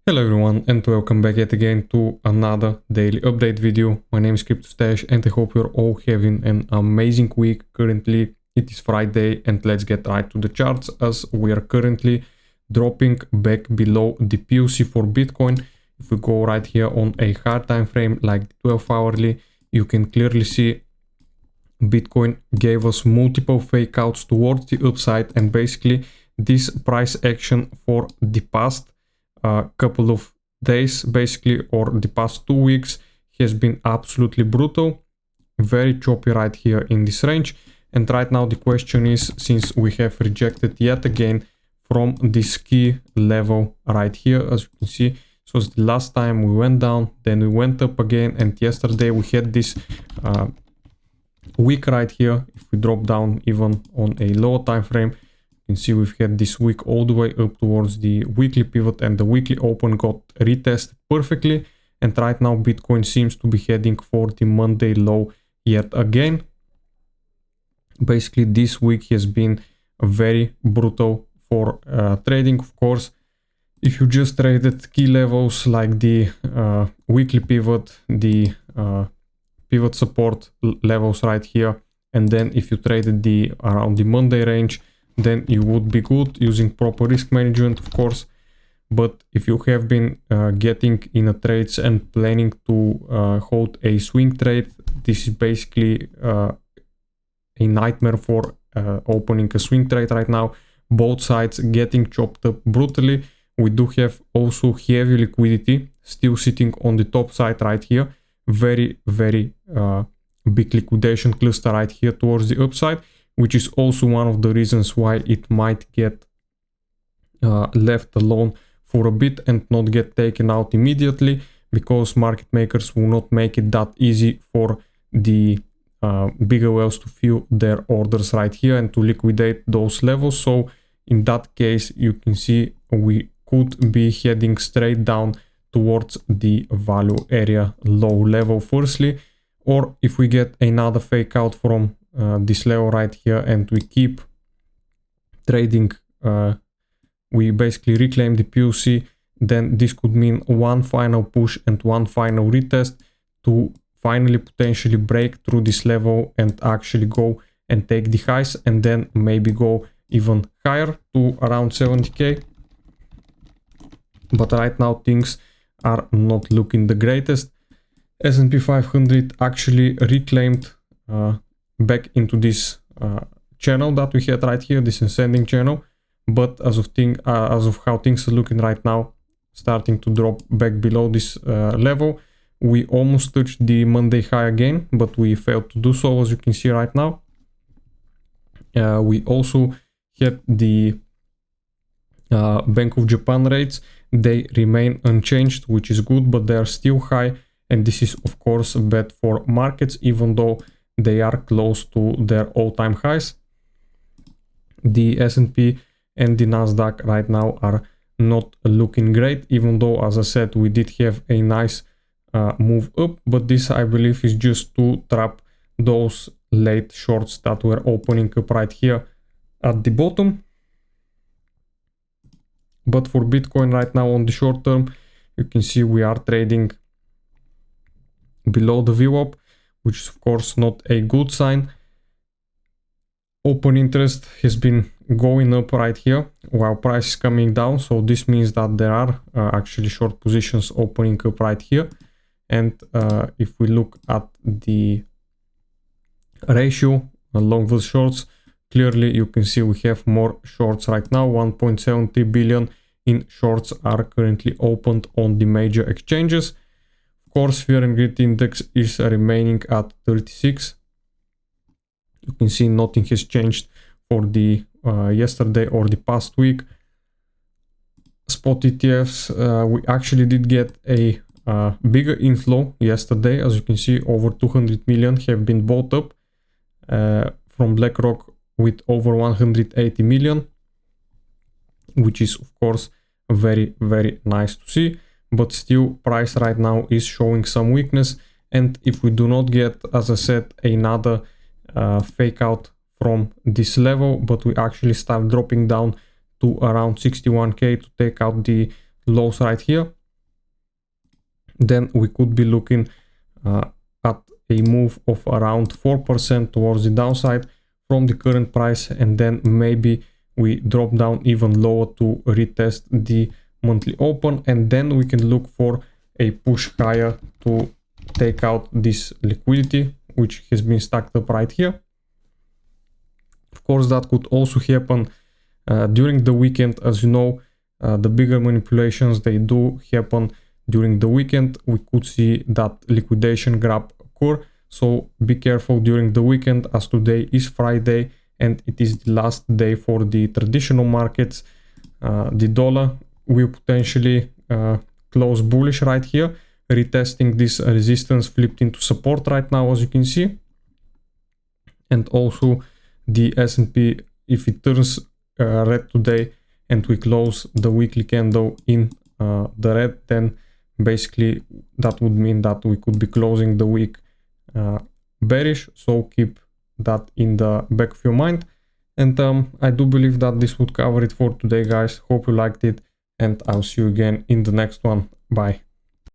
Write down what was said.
Hello everyone and welcome back yet again to another daily update video. My name is CryptoStash and I hope you're all having an amazing week. Currently it is Friday and let's get right to the charts as we are currently dropping back below the POC for Bitcoin. If we go right here on a higher time frame like the 12 hourly, you can clearly see Bitcoin gave us multiple fake outs towards the upside, and basically this price action for the past couple of days basically, or the past 2 weeks, has been absolutely brutal, very choppy right here in this range. And right now the question is, since we have rejected yet again from this key level right here, as you can see, so the last time we went down, then we went up again, and yesterday we had this week right here. If we drop down even on a lower time frame, you can see we've had this week all the way up towards the weekly pivot, and the weekly open got retested perfectly. And right now Bitcoin seems to be heading for the Monday low yet again. Basically this week has been very brutal for trading. Of course, if you just traded key levels like the weekly pivot, the pivot support levels right here, and then if you traded the around the Monday range, then you would be good using proper risk management, of course. But if you have been getting in a trades and planning to hold a swing trade, this is basically a nightmare for opening a swing trade right now. Both sides getting chopped up brutally. We do have also heavy liquidity still sitting on the top side right here. Very big liquidation cluster right here towards the upside, which is also one of the reasons why it might get left alone for a bit and not get taken out immediately, because market makers will not make it that easy for the bigger whales to fill their orders right here and to liquidate those levels. So in that case, you can see we could be heading straight down towards the value area low level firstly, or if we get another fake out from this level right here and we keep trading, we basically reclaim the POC, then this could mean one final push and one final retest to finally potentially break through this level and actually go and take the highs, and then maybe go even higher to around 70k. But right now things are not looking the greatest. S&P 500 actually reclaimed back into this channel that we had right here, this ascending channel, but as of how things are looking right now, starting to drop back below this level. We almost touched the Monday high again, but we failed to do so, as you can see right now. We also had the Bank of Japan rates. They remain unchanged, which is good, but they are still high, and this is of course bad for markets, even though they are close to their all-time highs. The S&P and the Nasdaq right now are not looking great, even though, as I said, we did have a nice move up, but this I believe is just to trap those late shorts that were opening up right here at the bottom. But for Bitcoin right now on the short term, you can see we are trading below the VWAP, which is of course not a good sign. Open interest has been going up right here while price is coming down, so this means that there are actually short positions opening up right here. And if we look at the ratio long versus shorts, clearly you can see we have more shorts right now. 1.73 billion in shorts are currently opened on the major exchanges. Of course, Fear and Greed index is remaining at 36. You can see nothing has changed for the yesterday or the past week. Spot ETFs, we actually did get a bigger inflow yesterday. As you can see, over 200 million have been bought up from BlackRock with over 180 million, which is of course very nice to see. But still, price right now is showing some weakness, and if we do not get, as I said, another fake out from this level, but we actually start dropping down to around 61k to take out the lows right here, then we could be looking at a move of around 4% towards the downside from the current price, and then maybe we drop down even lower to retest the monthly open, and then we can look for a push higher to take out this liquidity which has been stacked up right here. Of course, that could also happen during the weekend. As you know, the bigger manipulations, they do happen during the weekend. We could see that liquidation grab occur, so be careful during the weekend, as today is Friday and it is the last day for the traditional markets. The dollar will potentially close bullish right here, retesting this resistance flipped into support right now, as you can see. And also the S&P, if it turns red today and we close the weekly candle in the red, then basically that would mean that we could be closing the week bearish. So keep that in the back of your mind. And I do believe that this would cover it for today, guys. Hope you liked it, and I'll see you again in the next one. Bye.